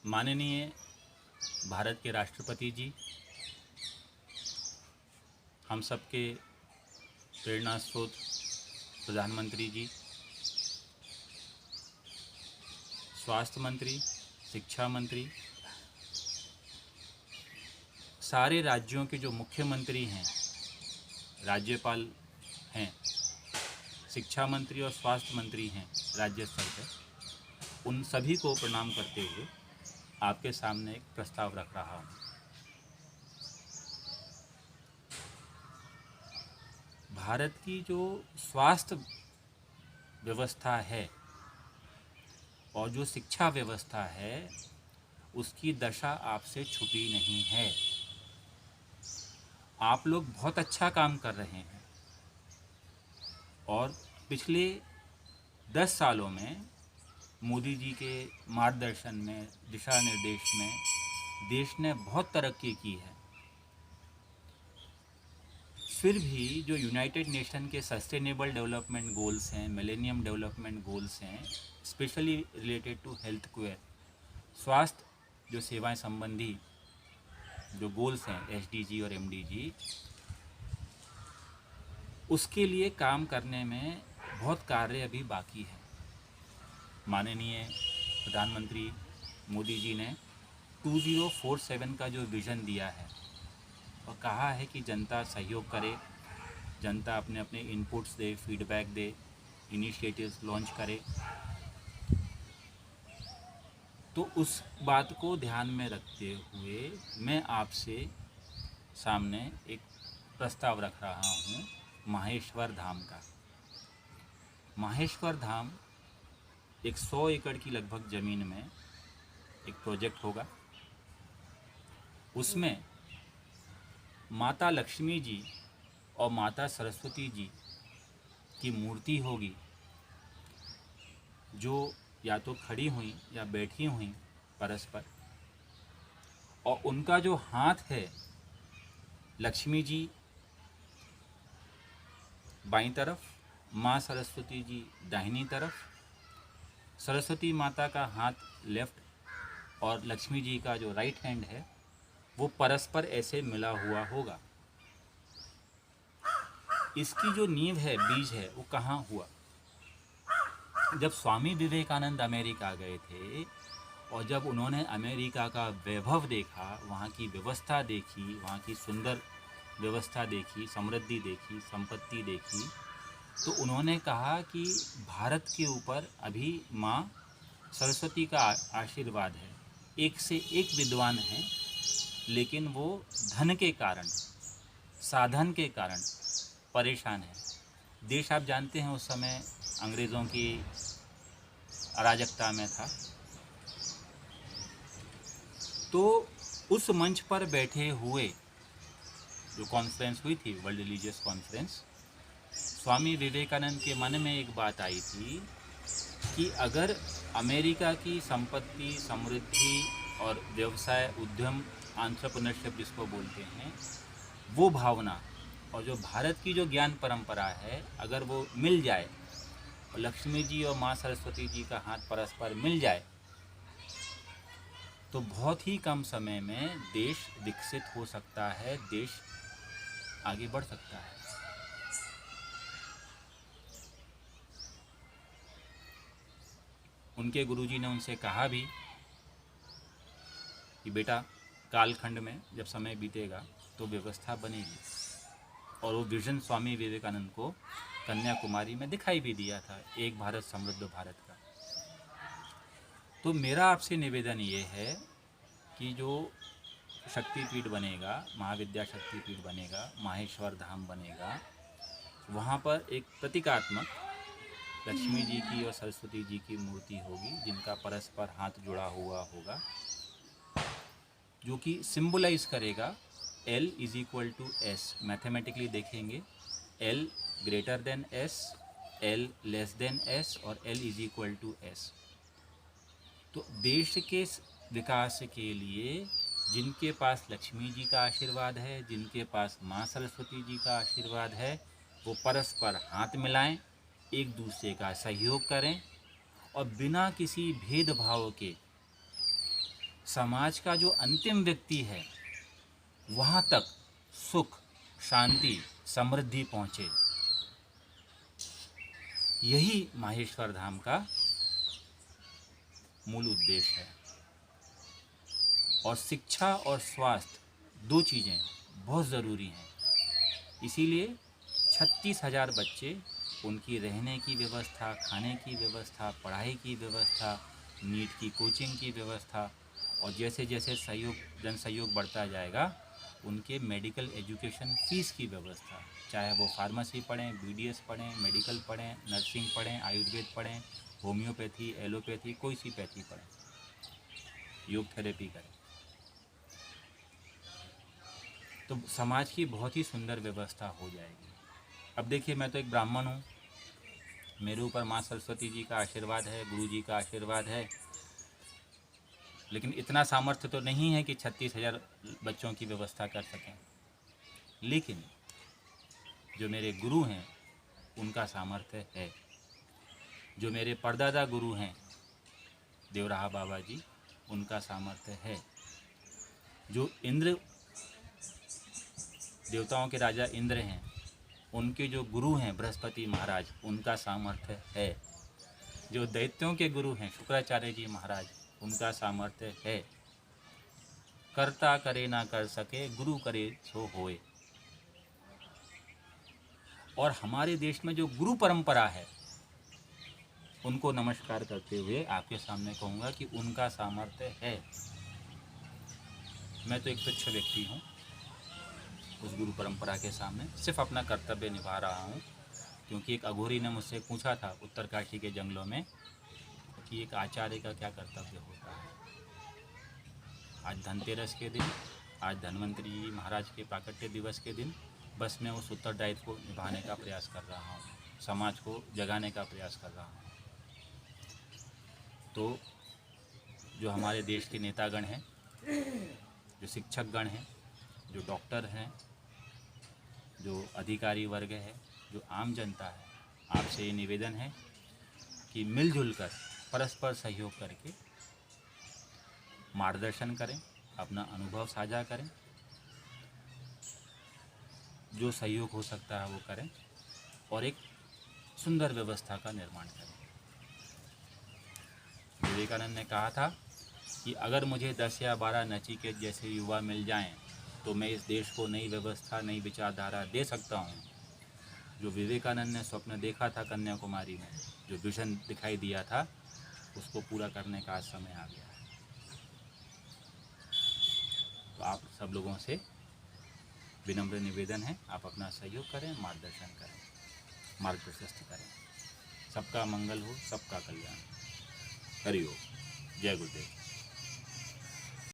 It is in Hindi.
माननीय भारत के राष्ट्रपति जी, हम सबके प्रेरणा स्रोत प्रधानमंत्री जी, स्वास्थ्य मंत्री, शिक्षा मंत्री, सारे राज्यों के जो मुख्यमंत्री हैं, राज्यपाल हैं, शिक्षा मंत्री और स्वास्थ्य मंत्री हैं राज्य स्तर पर, उन सभी को प्रणाम करते हुए आपके सामने एक प्रस्ताव रख रहा हूँ। भारत की जो स्वास्थ्य व्यवस्था है और जो शिक्षा व्यवस्था है, उसकी दशा आपसे छुपी नहीं है। आप लोग बहुत अच्छा काम कर रहे हैं और पिछले 10 सालों में मोदी जी के मार्गदर्शन में, दिशा निर्देश में देश ने बहुत तरक्की की है। फिर भी जो यूनाइटेड नेशन के सस्टेनेबल डेवलपमेंट गोल्स हैं, मिलेनियम डेवलपमेंट गोल्स हैं, specially related to health care, स्वास्थ्य जो सेवाएं संबंधी जो गोल्स हैं एसडीजी और एमडीजी, उसके लिए काम करने में बहुत कार्य अभी बाकी है। माननीय प्रधानमंत्री मोदी जी ने 2047 का जो विज़न दिया है और कहा है कि जनता सहयोग करे, जनता अपने अपने इनपुट्स दे, फीडबैक दे, इनिशिएटिव्स लॉन्च करे, तो उस बात को ध्यान में रखते हुए मैं आपसे सामने एक प्रस्ताव रख रहा हूँ माहेश्वर धाम का। माहेश्वर धाम एक 100 एकड़ की लगभग ज़मीन में एक प्रोजेक्ट होगा। उसमें माता लक्ष्मी जी और माता सरस्वती जी की मूर्ति होगी, जो या तो खड़ी हुई या बैठी हुई परस्पर, और उनका जो हाथ है, लक्ष्मी जी बाईं तरफ, माँ सरस्वती जी दाहिनी तरफ, सरस्वती माता का हाथ लेफ्ट और लक्ष्मी जी का जो राइट हैंड है वो परस्पर ऐसे मिला हुआ होगा। इसकी जो नींव है, बीज है, वो कहाँ हुआ? जब स्वामी विवेकानंद अमेरिका गए थे और जब उन्होंने अमेरिका का वैभव देखा, वहाँ की व्यवस्था देखी, वहाँ की सुंदर व्यवस्था देखी, समृद्धि देखी, संपत्ति देखी, तो उन्होंने कहा कि भारत के ऊपर अभी माँ सरस्वती का आशीर्वाद है। एक से एक विद्वान हैं, लेकिन वो धन के कारण, साधन के कारण परेशान है। देश आप जानते हैं उस समय अंग्रेज़ों की अराजकता में था। तो उस मंच पर बैठे हुए जो कॉन्फ्रेंस हुई थी, world religious conference, Swami Vivekananda के मन में एक बात आई थी कि अगर अमेरिका की संपत्ति, समृद्धि और व्यवसाय, उद्यम, एंटरप्रेन्योरशिप जिसको बोलते हैं, वो भावना और जो भारत की जो ज्ञान परंपरा है, अगर वो मिल जाए और लक्ष्मी जी और माँ सरस्वती जी का हाथ परस्पर मिल जाए, तो बहुत ही कम समय में देश विकसित हो सकता है, देश आगे बढ़ सकता है। उनके गुरुजी ने उनसे कहा भी कि बेटा, कालखंड में जब समय बीतेगा तो व्यवस्था बनेगी, और वो विजन स्वामी विवेकानंद को कन्याकुमारी में दिखाई भी दिया था, एक भारत समृद्ध भारत का। तो मेरा आपसे निवेदन ये है कि जो शक्तिपीठ बनेगा, महाविद्या शक्तिपीठ बनेगा, माहेश्वर धाम बनेगा, वहाँ पर एक प्रतीकात्मक लक्ष्मी जी की और सरस्वती जी की मूर्ति होगी, जिनका परस्पर हाथ जुड़ा हुआ होगा, जो कि सिंबलाइज करेगा L is equal to S। Mathematically देखेंगे, L greater than S, L less than S और L is equal to S। तो देश के विकास के लिए जिनके पास लक्ष्मी जी का आशीर्वाद है, जिनके पास माँ सरस्वती जी का आशीर्वाद है, वो परस्पर हाथ मिलाएं, एक दूसरे का सहयोग करें और बिना किसी भेदभाव के समाज का जो अंतिम व्यक्ति है वहाँ तक सुख, शांति, समृद्धि पहुँचे, यही माहेश्वर धाम का मूल उद्देश्य है। और शिक्षा और स्वास्थ्य 2 चीज़ें बहुत ज़रूरी हैं। इसीलिए 36,000 बच्चे, उनकी रहने की व्यवस्था, खाने की व्यवस्था, पढ़ाई की व्यवस्था, नीट की कोचिंग की व्यवस्था, और जैसे जैसे जन सहयोग बढ़ता जाएगा उनके मेडिकल एजुकेशन फ़ीस की व्यवस्था, चाहे वो फार्मेसी पढ़ें, BDS पढ़ें, मेडिकल पढ़ें, नर्सिंग पढ़ें, आयुर्वेद पढ़ें, होम्योपैथी, एलोपैथी, कोई सी पैथी पढ़ें, योग थेरेपी करें, तो समाज की बहुत ही सुंदर व्यवस्था हो जाएगी। अब देखिए, मैं तो एक ब्राह्मण हूँ, मेरे ऊपर माँ सरस्वती जी का आशीर्वाद है, गुरु जी का आशीर्वाद है, लेकिन इतना सामर्थ्य तो नहीं है कि 36,000 बच्चों की व्यवस्था कर सकें। लेकिन जो मेरे गुरु हैं उनका सामर्थ्य है, जो मेरे परदादा गुरु हैं देवराहा बाबा जी, उनका सामर्थ्य है, जो इंद्र, देवताओं के राजा इंद्र हैं, उनके जो गुरु हैं बृहस्पति महाराज, उनका सामर्थ्य है, जो दैत्यों के गुरु हैं शुक्राचार्य जी महाराज, उनका सामर्थ्य है। कर्ता करे ना कर सके, गुरु करे सो होए। और हमारे देश में जो गुरु परंपरा है, उनको नमस्कार करते हुए आपके सामने कहूँगा कि उनका सामर्थ्य है। मैं तो एक तुच्छ व्यक्ति हूँ, उस गुरु परंपरा के सामने सिर्फ अपना कर्तव्य निभा रहा हूँ। क्योंकि एक अघोरी ने मुझसे पूछा था उत्तरकाशी के जंगलों में कि एक आचार्य का क्या कर्तव्य होता है। आज धनतेरस के दिन, आज धन्वंतरी जी महाराज के प्राकट्य दिवस के दिन, बस मैं उस उत्तरदायित्व को निभाने का प्रयास कर रहा हूँ, समाज को जगाने का प्रयास कर रहा हूँ। तो जो हमारे देश के नेतागण हैं, जो शिक्षकगण हैं, जो डॉक्टर हैं, जो अधिकारी वर्ग है, जो आम जनता है, आपसे ये निवेदन है कि मिलजुल कर परस्पर सहयोग करके मार्गदर्शन करें, अपना अनुभव साझा करें, जो सहयोग हो सकता है वो करें और एक सुंदर व्यवस्था का निर्माण करें। विवेकानंद ने कहा था कि अगर मुझे 10 या 12 नचिकेत जैसे युवा मिल जाएं तो मैं इस देश को नई व्यवस्था, नई विचारधारा दे सकता हूं। जो विवेकानंद ने स्वप्न देखा था कन्याकुमारी में, जो विजन दिखाई दिया था, उसको पूरा करने का आज समय आ गया है। तो आप सब लोगों से विनम्र निवेदन है, आप अपना सहयोग करें, मार्गदर्शन करें, मार्ग प्रशस्त करें। सबका मंगल हो, सबका कल्याण। हरि ओम। जय गुरुदेव।